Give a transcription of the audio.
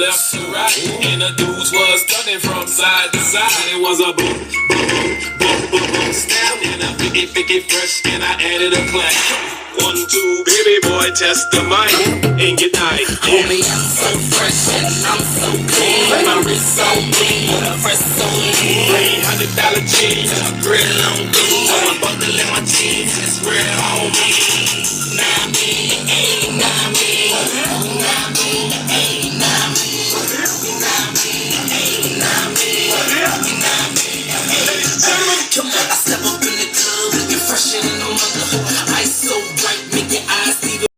left to right, and the dudes was turning from side to side. It was a boom, boom, boom, boom, boom, snap, and a 50-50 fresh, and I added a clap. 1, 2, baby boy, test the mic and get nice. Homie, I'm so fresh and I'm so clean. My wrist so clean, the fresh so lean. $300 jeans, Grill on me, I'm buckling my jeans. It's real on me. Nah me, ain't nah me.